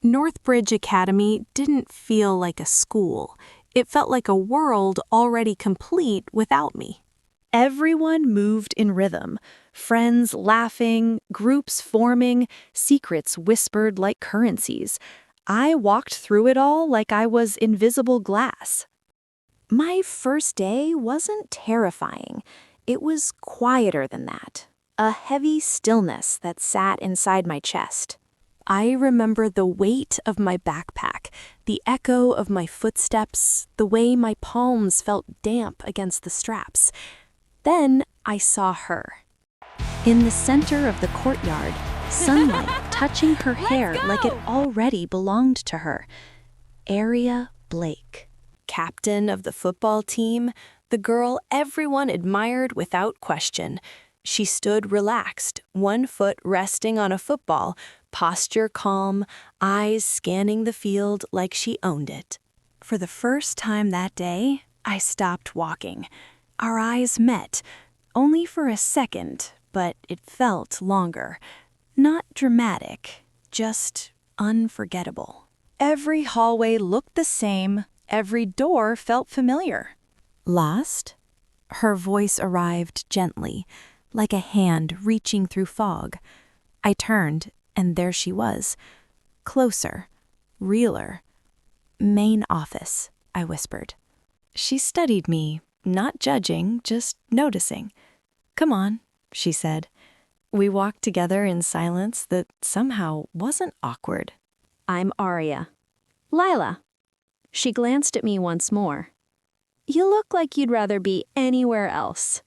Northbridge Academy didn't feel like a school. It felt like a world already complete without me. Everyone moved in rhythm, friends laughing, groups forming, secrets whispered like currencies. I walked through it all like I was invisible glass. My first day wasn't terrifying. It was quieter than that. A heavy stillness that sat inside my chest. I remember the weight of my backpack, the echo of my footsteps, the way my palms felt damp against the straps. Then I saw her. In the center of the courtyard, sunlight touching her hair like it already belonged to her. Aria Blake. Captain of the football team, the girl everyone admired without question. She stood relaxed, one foot resting on a football, posture calm, eyes scanning the field like she owned it. For the first time that day, I stopped walking. Our eyes met, only for a second, but it felt longer. Not dramatic, just unforgettable. Every hallway looked the same, every door felt familiar. Lost? Her voice arrived gently, like a hand reaching through fog. I turned, and there she was. Closer, realer. Main office, I whispered. She studied me, not judging, just noticing. Come on, she said. We walked together in silence that somehow wasn't awkward. I'm Aria. Lila. She glanced at me once more. You look like you'd rather be anywhere else.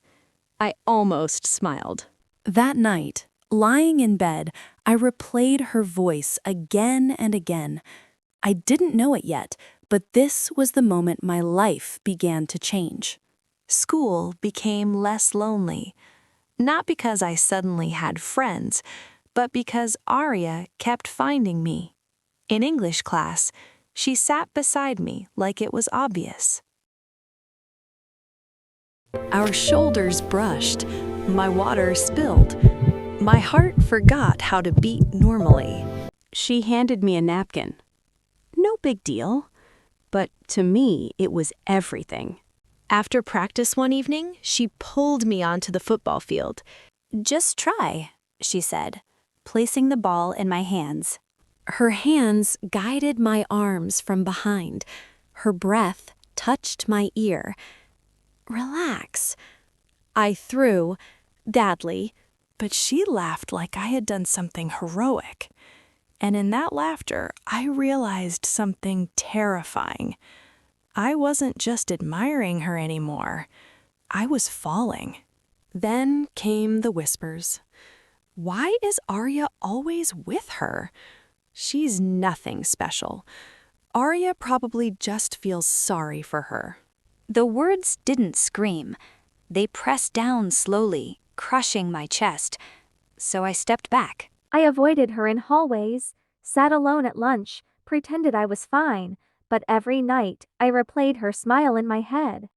I almost smiled. That night, lying in bed, I replayed her voice again and again. I didn't know it yet, but this was the moment my life began to change. School became less lonely. Not because I suddenly had friends, but because Aria kept finding me. In English class, she sat beside me like it was obvious. Our shoulders brushed, my water spilled. My heart forgot how to beat normally. She handed me a napkin. No big deal, but to me it was everything. After practice one evening, she pulled me onto the football field. Just try, she said, placing the ball in my hands. Her hands guided my arms from behind. Her breath touched my ear. Relax. I threw, badly, but she laughed like I had done something heroic. And in that laughter, I realized something terrifying. I wasn't just admiring her anymore. I was falling. Then came the whispers. Why is Aria always with her? She's nothing special. Aria probably just feels sorry for her. The words didn't scream. They pressed down slowly, crushing my chest. So I stepped back. I avoided her in hallways, sat alone at lunch, pretended I was fine, but every night I replayed her smile in my head.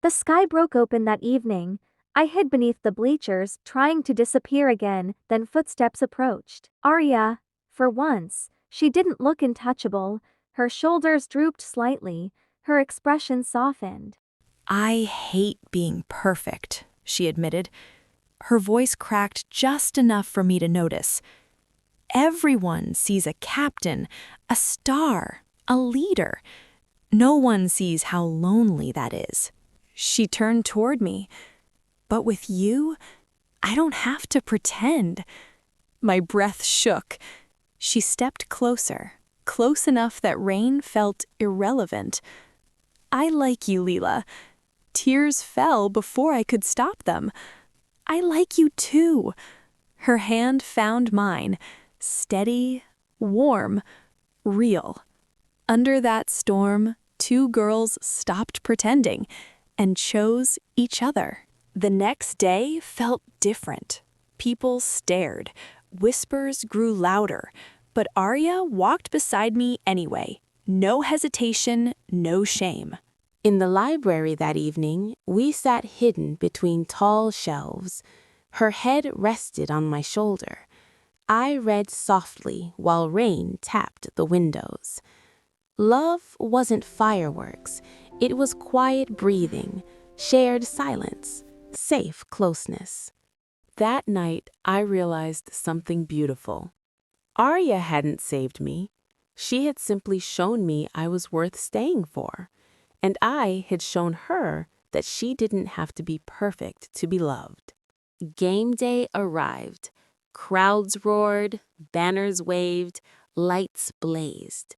The sky broke open that evening. I hid beneath the bleachers, trying to disappear again, then footsteps approached. Aria, for once, she didn't look untouchable. Her shoulders drooped slightly, her expression softened. I hate being perfect, she admitted. Her voice cracked just enough for me to notice. Everyone sees a captain, a star, a leader. No one sees how lonely that is. She turned toward me. But with you, I don't have to pretend. My breath shook. She stepped closer, close enough that rain felt irrelevant. I like you, Leela. Tears fell before I could stop them. I like you too. Her hand found mine, steady, warm, real. Under that storm, two girls stopped pretending and chose each other. The next day felt different. People stared. Whispers grew louder. But Aria walked beside me anyway. No hesitation, no shame. In the library that evening, we sat hidden between tall shelves. Her head rested on my shoulder. I read softly while rain tapped the windows. Love wasn't fireworks. It was quiet breathing, shared silence, safe closeness. That night, I realized something beautiful. Arya hadn't saved me. She had simply shown me I was worth staying for. And I had shown her that she didn't have to be perfect to be loved. Game day arrived. Crowds roared, banners waved, lights blazed.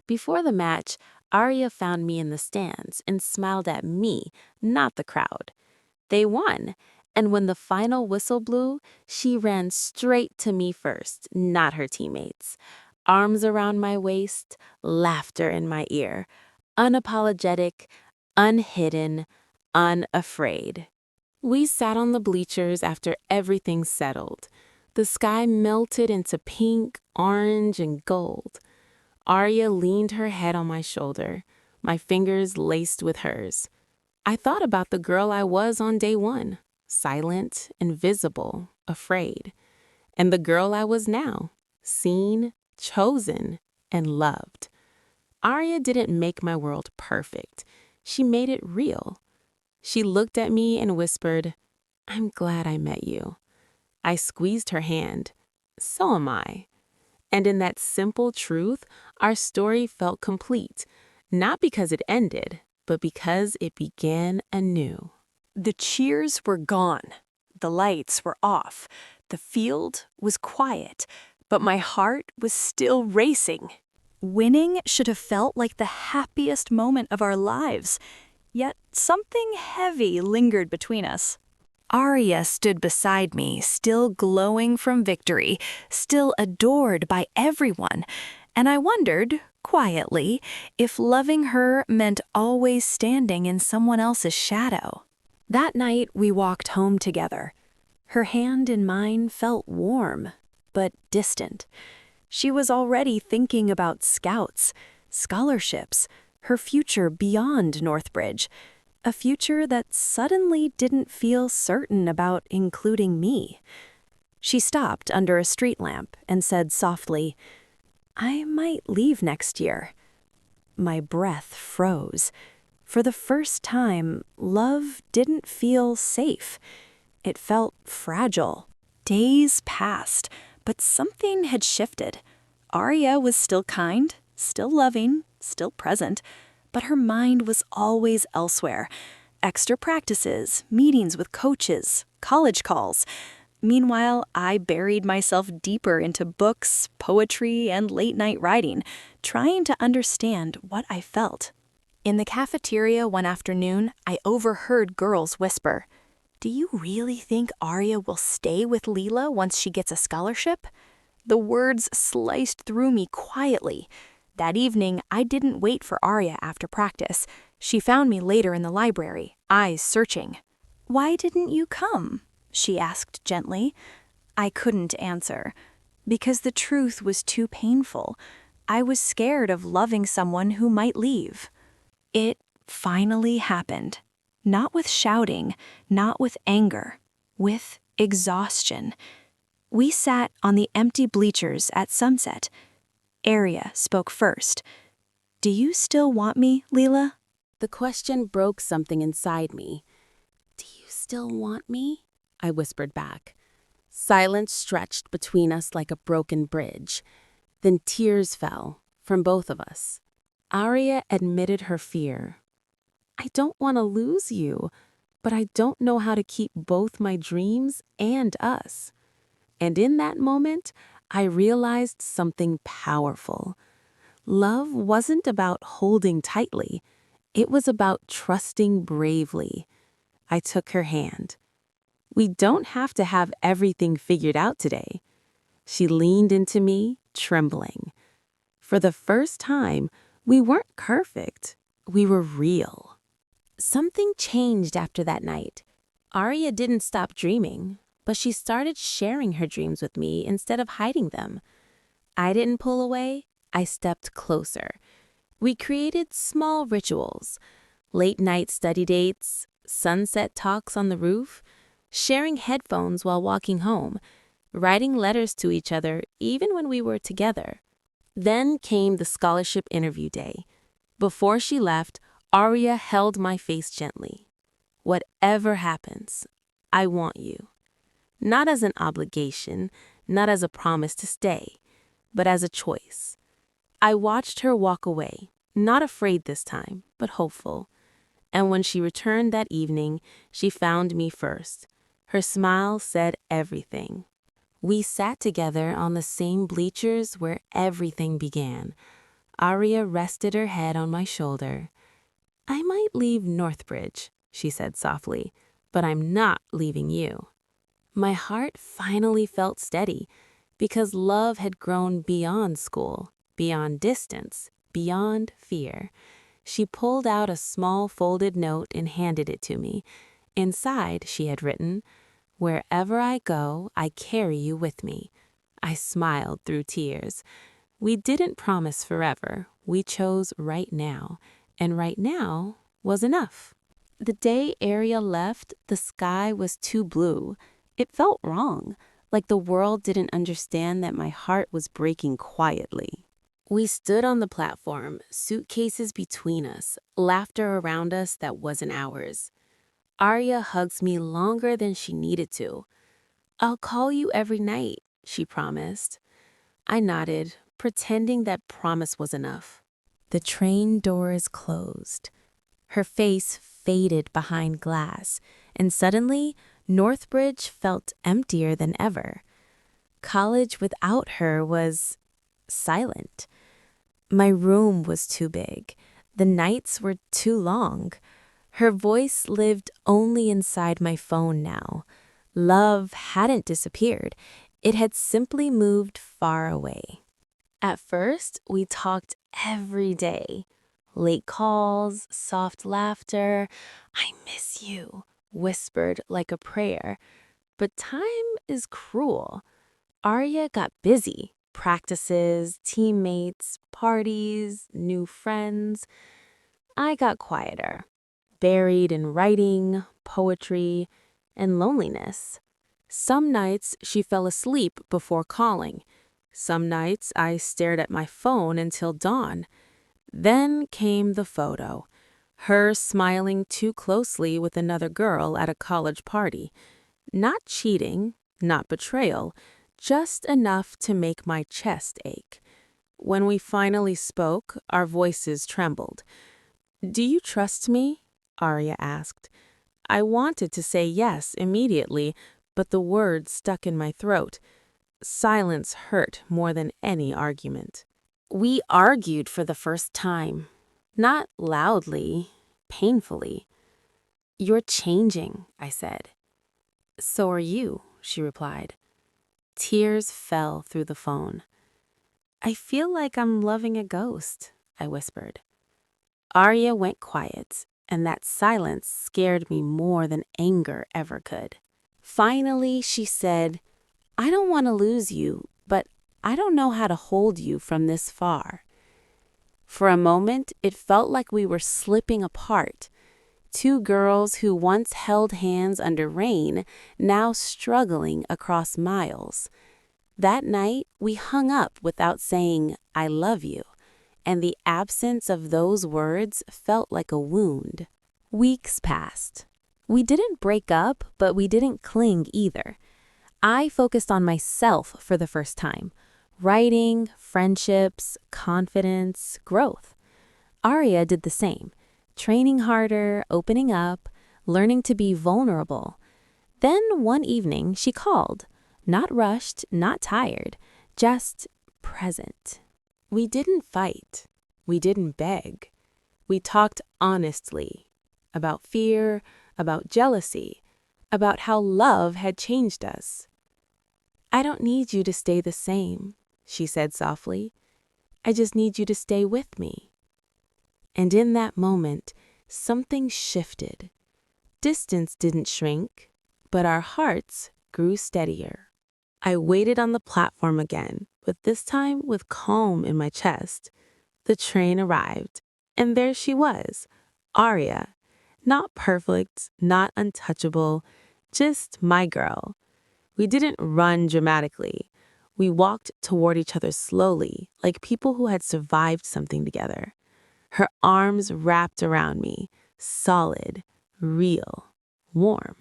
Before the match, Arya found me in the stands and smiled at me, not the crowd. They won, and when the final whistle blew, she ran straight to me first, not her teammates. Arms around my waist, laughter in my ear. Unapologetic, unhidden, unafraid. We sat on the bleachers after everything settled. The sky melted into pink, orange, and gold. Arya leaned her head on my shoulder, my fingers laced with hers. I thought about the girl I was on day one, silent, invisible, afraid. And the girl I was now, seen, chosen, and loved. Arya didn't make my world perfect. She made it real. She looked at me and whispered, "I'm glad I met you." I squeezed her hand. So am I. And in that simple truth, our story felt complete, not because it ended, but because it began anew. The cheers were gone. The lights were off. The field was quiet, but my heart was still racing. Winning should have felt like the happiest moment of our lives, yet something heavy lingered between us. Arya stood beside me, still glowing from victory, still adored by everyone, and I wondered, quietly, if loving her meant always standing in someone else's shadow. That night, we walked home together. Her hand in mine felt warm, but distant. She was already thinking about scouts, scholarships, her future beyond Northbridge, a future that suddenly didn't feel certain about including me. She stopped under a street lamp and said softly, "I might leave next year." My breath froze. For the first time, love didn't feel safe. It felt fragile. Days passed, but something had shifted. Arya was still kind, still loving, still present, but her mind was always elsewhere. Extra practices, meetings with coaches, college calls. Meanwhile, I buried myself deeper into books, poetry, and late-night writing, trying to understand what I felt. In the cafeteria one afternoon, I overheard girls whisper, "Do you really think Arya will stay with Leela once she gets a scholarship?" The words sliced through me quietly. That evening, I didn't wait for Arya after practice. She found me later in the library, eyes searching. "Why didn't you come?" she asked gently. I couldn't answer. Because the truth was too painful. I was scared of loving someone who might leave. It finally happened. Not with shouting, not with anger, with exhaustion. We sat on the empty bleachers at sunset. Arya spoke first. "Do you still want me, Leela?" The question broke something inside me. "Do you still want me?" I whispered back. Silence stretched between us like a broken bridge. Then tears fell from both of us. Arya admitted her fear. "I don't want to lose you, but I don't know how to keep both my dreams and us." And in that moment, I realized something powerful. Love wasn't about holding tightly. It was about trusting bravely. I took her hand. "We don't have to have everything figured out today." She leaned into me, trembling. For the first time, we weren't perfect. We were real. Something changed after that night. Arya didn't stop dreaming, but she started sharing her dreams with me instead of hiding them. I didn't pull away. I stepped closer. We created small rituals, late-night study dates, sunset talks on the roof, sharing headphones while walking home. writing letters to each other even when we were together. Then came the scholarship interview day. Before she left, Arya held my face gently. Whatever happens, I want you. Not as an obligation, not as a promise to stay, but as a choice. I watched her walk away, not afraid this time, but hopeful. And when she returned that evening, she found me first. Her smile said everything. We sat together on the same bleachers where everything began. Arya rested her head on my shoulder. I might leave Northbridge, she said softly, but I'm not leaving you. My heart finally felt steady because love had grown beyond school, beyond distance, beyond fear. She pulled out a small folded note and handed it to me. Inside, she had written, "Wherever I go, I carry you with me." I smiled through tears. We didn't promise forever. We chose right now, and right now was enough. The day Ariel left, the sky was too blue. It felt wrong, like the world didn't understand that my heart was breaking quietly. We stood on the platform, suitcases between us, laughter around us that wasn't ours. Arya hugs me longer than she needed to. "I'll call you every night," she promised. I nodded, pretending that promise was enough. The train doors closed. Her face faded behind glass, and suddenly, Northbridge felt emptier than ever. College without her was silent. My room was too big. The nights were too long. Her voice lived only inside my phone now. Love hadn't disappeared. It had simply moved far away. At first, we talked every day. Late calls, soft laughter. "I miss you," whispered like a prayer. But time is cruel. Arya got busy. Practices, teammates, parties, new friends. I got quieter, buried in writing, poetry, and loneliness. Some nights she fell asleep before calling. Some nights I stared at my phone until dawn. Then came the photo. Her smiling too closely with another girl at a college party. Not cheating, not betrayal, just enough to make my chest ache. When we finally spoke, our voices trembled. "Do you trust me?" Arya asked. I wanted to say yes immediately, but the words stuck in my throat. Silence hurt more than any argument. We argued for the first time. Not loudly, painfully. "You're changing," I said. "So are you," she replied. Tears fell through the phone. "I feel like I'm loving a ghost," I whispered. Arya went quiet, and that silence scared me more than anger ever could. Finally, she said, "I don't want to lose you, but I don't know how to hold you from this far." For a moment, it felt like we were slipping apart. Two girls who once held hands under rain, now struggling across miles. That night, we hung up without saying, "I love you," and the absence of those words felt like a wound. Weeks passed. We didn't break up, but we didn't cling either. I focused on myself for the first time. Writing, friendships, confidence, growth. Arya did the same. Training harder, opening up, learning to be vulnerable. Then one evening, she called. Not rushed, not tired, just present. We didn't fight. We didn't beg. We talked honestly about fear, about jealousy, about how love had changed us. "I don't need you to stay the same," she said softly. "I just need you to stay with me." And in that moment, something shifted. Distance didn't shrink, but our hearts grew steadier. I waited on the platform again, but this time with calm in my chest. The train arrived, and there she was, Arya. Not perfect, not untouchable, just my girl. We didn't run dramatically. We walked toward each other slowly, like people who had survived something together. Her arms wrapped around me, solid, real, warm.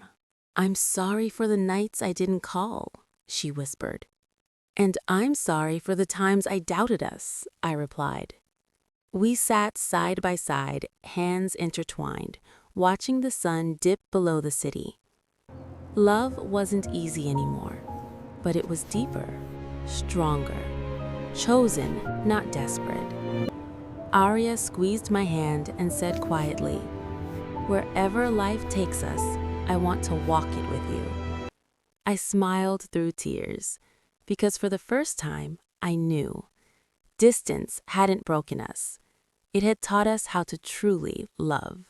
"I'm sorry for the nights I didn't call," she whispered. "And I'm sorry for the times I doubted us," I replied. We sat side by side, hands intertwined, watching the sun dip below the city. Love wasn't easy anymore, but it was deeper, stronger, chosen, not desperate. Arya squeezed my hand and said quietly, "Wherever life takes us, I want to walk it with you." I smiled through tears, because for the first time, I knew. Distance hadn't broken us. It had taught us how to truly love.